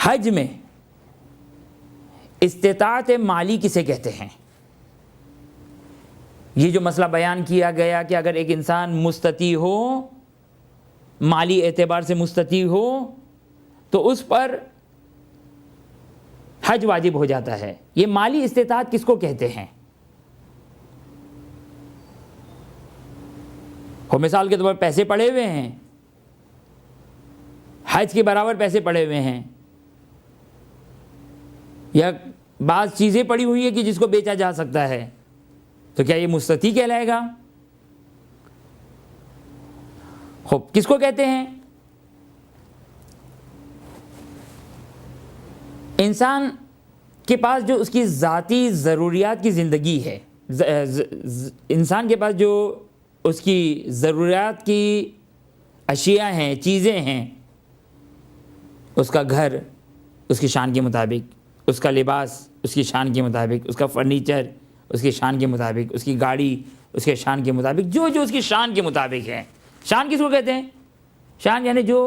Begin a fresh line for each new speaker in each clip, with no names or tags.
حج میں استطاعت مالی کسے کہتے ہیں؟ یہ جو مسئلہ بیان کیا گیا کہ اگر ایک انسان مستطیع ہو، مالی اعتبار سے مستطیع ہو، تو اس پر حج واجب ہو جاتا ہے۔ یہ مالی استطاعت کس کو کہتے ہیں؟ وہ مثال کے طور پر پیسے پڑے ہوئے ہیں، حج کے برابر پیسے پڑے ہوئے ہیں، یا بعض چیزیں پڑی ہوئی ہیں کہ جس کو بیچا جا سکتا ہے، تو کیا یہ مستطیع کہلائے گا؟ خوب کس کو کہتے ہیں؟ انسان کے پاس جو اس کی ذاتی ضروریات کی زندگی ہے، انسان کے پاس جو اس کی ضروریات کی اشیاء ہیں، چیزیں ہیں، اس کا گھر اس کی شان کے مطابق، اس کا لباس اس کی شان کے مطابق، اس کا فرنیچر اس کی شان کے مطابق، اس کی گاڑی اس کے شان کے مطابق، جو جو اس کی شان کے مطابق ہے۔ شان کس کو کہتے ہیں؟ شان یعنی جو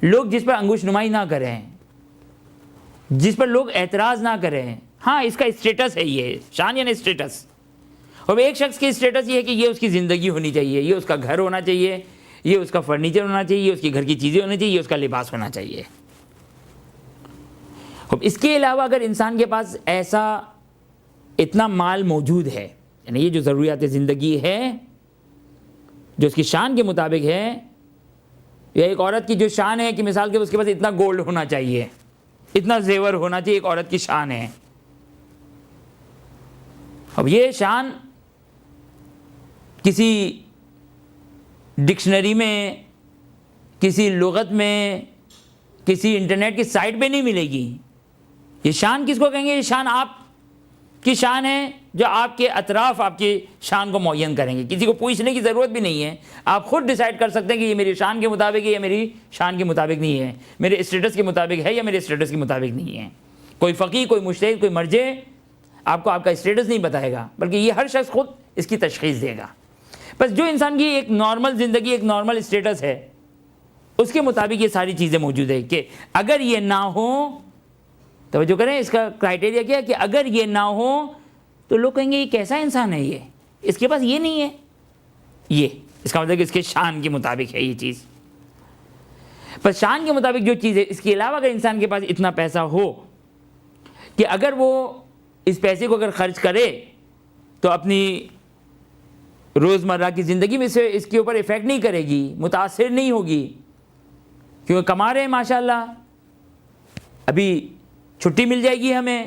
لوگ جس پر انگوش نمائی نہ کریں، جس پر لوگ اعتراض نہ کریں، ہاں اس کا اسٹیٹس ہے۔ یہ شان یعنی اسٹیٹس۔ اور ایک شخص کی اسٹیٹس یہ ہے کہ یہ اس کی زندگی ہونی چاہیے، یہ اس کا گھر ہونا چاہیے، یہ اس کا فرنیچر ہونا چاہیے، یہ اس کی گھر کی چیزیں ہونی چاہیے، یہ اس کا لباس ہونا چاہیے۔ اس کے علاوہ اگر انسان کے پاس ایسا اتنا مال موجود ہے، یعنی یہ جو ضروریات زندگی ہے جو اس کی شان کے مطابق ہے، یا ایک عورت کی جو شان ہے کہ مثال کے اس کے پاس اتنا گولڈ ہونا چاہیے، اتنا زیور ہونا چاہیے، ایک عورت کی شان ہے۔ اب یہ شان کسی ڈکشنری میں، کسی لغت میں، کسی انٹرنیٹ کی سائٹ پہ نہیں ملے گی۔ یہ شان کس کو کہیں گے؟ یہ شان آپ کی شان ہے جو آپ کے اطراف آپ کی شان کو معین کریں گے۔ کسی کو پوچھنے کی ضرورت بھی نہیں ہے، آپ خود ڈیسائیڈ کر سکتے ہیں کہ یہ میری شان کے مطابق ہے یا میری شان کے مطابق نہیں ہے، میرے اسٹیٹس کے مطابق ہے یا میرے اسٹیٹس کے مطابق نہیں ہے۔ کوئی فقیہ، کوئی مجتہد، کوئی مرجع آپ کو آپ کا اسٹیٹس نہیں بتائے گا، بلکہ یہ ہر شخص خود اس کی تشخیص دے گا۔ بس جو انسان کی ایک نارمل زندگی، ایک نارمل اسٹیٹس ہے، اس کے مطابق یہ ساری چیزیں موجود ہیں کہ اگر یہ نہ ہو، توجہ کریں اس کا کرائٹیریا کیا ہے کہ اگر یہ نہ ہو تو لوگ کہیں گے یہ کیسا انسان ہے، یہ اس کے پاس یہ نہیں ہے، یہ اس کا مطلب کہ اس کے شان کے مطابق ہے یہ چیز۔ بس شان کے مطابق جو چیز ہے، اس کے علاوہ اگر انسان کے پاس اتنا پیسہ ہو کہ اگر وہ اس پیسے کو اگر خرچ کرے تو اپنی روزمرہ کی زندگی میں سے اس کے اوپر ایفیکٹ نہیں کرے گی، متاثر نہیں ہوگی، کیونکہ کما رہے ہیں ماشاءاللہ، ابھی چھٹی مل جائے گی، ہمیں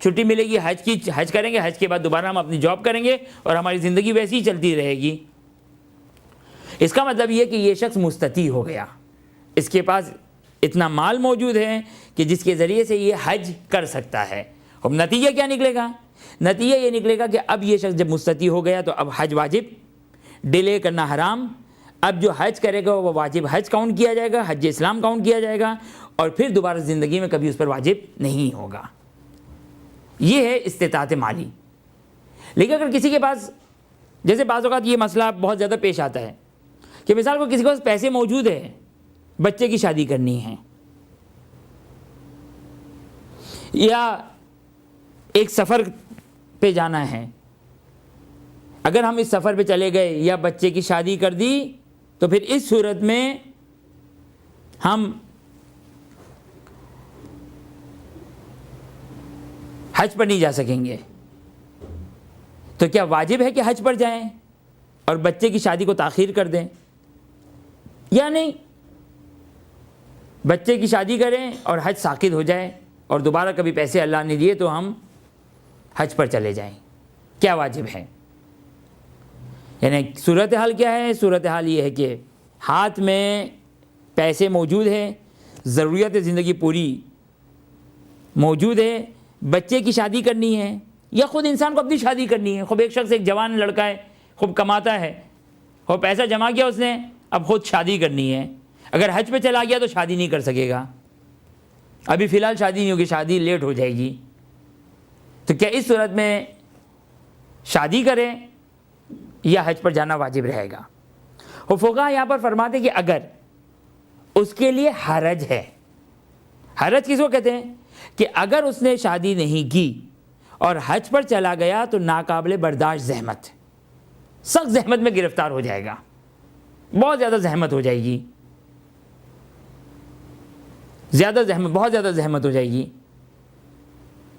چھٹی ملے گی، حج کریں گے، حج کے بعد دوبارہ ہم اپنی جاب کریں گے اور ہماری زندگی ویسی ہی چلتی رہے گی۔ اس کا مطلب یہ کہ یہ شخص مستطیع ہو گیا، اس کے پاس اتنا مال موجود ہے کہ جس کے ذریعے سے یہ حج کر سکتا ہے۔ اب نتیجہ کیا نکلے گا؟ نتیجہ یہ نکلے گا کہ اب یہ شخص جب مستطیع ہو گیا تو اب حج واجب، ڈیلے کرنا حرام۔ اب جو حج کرے گا وہ واجب حج کاؤنٹ کیا جائے گا، حج اسلام کاؤنٹ کیا جائے گا، اور پھر دوبارہ زندگی میں کبھی اس پر واجب نہیں ہوگا۔ یہ ہے استطاعت مالی۔ لیکن اگر کسی کے پاس، جیسے بعض اوقات یہ مسئلہ بہت زیادہ پیش آتا ہے کہ مثال کو کسی کے پاس پیسے موجود ہیں، بچے کی شادی کرنی ہے، یا ایک سفر پہ جانا ہے، اگر ہم اس سفر پہ چلے گئے یا بچے کی شادی کر دی تو پھر اس صورت میں ہم حج پر نہیں جا سکیں گے۔ تو کیا واجب ہے کہ حج پر جائیں اور بچے کی شادی کو تاخیر کر دیں، یا نہیں؟ بچے کی شادی کریں اور حج ساقط ہو جائے اور دوبارہ کبھی پیسے اللہ نے دیے تو ہم حج پر چلے جائیں، کیا واجب ہے؟ یعنی صورتحال کیا ہے؟ صورتحال یہ ہے کہ ہاتھ میں پیسے موجود ہیں، ضروریات زندگی پوری موجود ہے، بچے کی شادی کرنی ہے یا خود انسان کو اپنی شادی کرنی ہے۔ خوب ایک شخص، ایک جوان لڑکا ہے، خوب کماتا ہے، خوب پیسہ جمع کیا اس نے، اب خود شادی کرنی ہے۔ اگر حج پہ چلا گیا تو شادی نہیں کر سکے گا، ابھی فی الحال شادی نہیں ہوگی، شادی لیٹ ہو جائے گی۔ تو کیا اس صورت میں شادی کریں یا حج پر جانا واجب رہے گا؟ وہ فقہا یہاں پر فرماتے ہیں کہ اگر اس کے لیے حرج ہے، حرج کس کو کہتے ہیں؟ کہ اگر اس نے شادی نہیں کی اور حج پر چلا گیا تو ناقابل برداشت زحمت، سخت زحمت میں گرفتار ہو جائے گا، بہت زیادہ زحمت ہو جائے گی، بہت زیادہ زحمت ہو جائے گی۔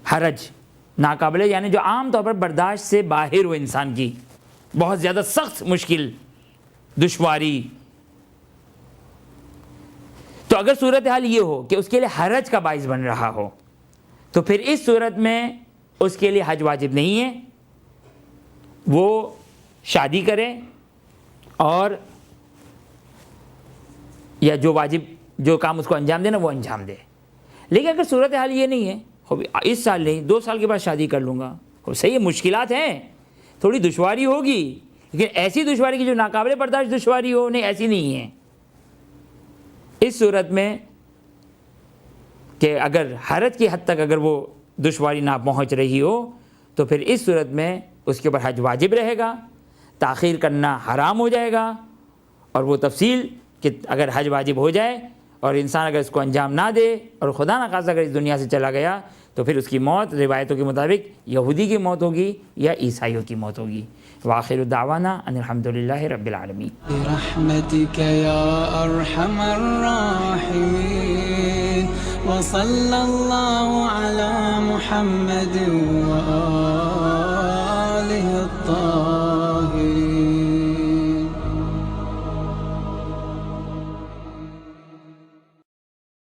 حرج ناقابل یعنی جو عام طور پر برداشت سے باہر ہو انسان کی، بہت زیادہ سخت مشکل، دشواری۔ تو اگر صورتحال یہ ہو کہ اس کے لیے حرج کا باعث بن رہا ہو تو پھر اس صورت میں اس کے لیے حج واجب نہیں ہے، وہ شادی کرے اور یا جو کام اس کو انجام دینا وہ انجام دے۔ لیکن اگر صورتحال یہ نہیں ہے، اس سال نہیں 2 سال کے بعد شادی کر لوں گا، صحیح ہے، مشکلات ہیں، تھوڑی دشواری ہوگی، لیکن ایسی دشواری کی جو ناقابل برداشت دشواری ہو، نہیں ایسی نہیں ہے۔ اس صورت میں کہ اگر حرج کی حد تک اگر وہ دشواری نہ پہنچ رہی ہو تو پھر اس صورت میں اس کے اوپر حج واجب رہے گا، تاخیر کرنا حرام ہو جائے گا۔ اور وہ تفصیل کہ اگر حج واجب ہو جائے اور انسان اگر اس کو انجام نہ دے اور خدا نخواستہ اگر اس دنیا سے چلا گیا تو پھر اس کی موت روایتوں کے مطابق یہودی کی موت ہوگی یا عیسائیوں کی موت ہوگی۔ وآخر دعوانا ان الحمدللہ رب العالمین۔
برحمتک یا ارحم الراحمین وصلی اللہ علی محمد وآلہ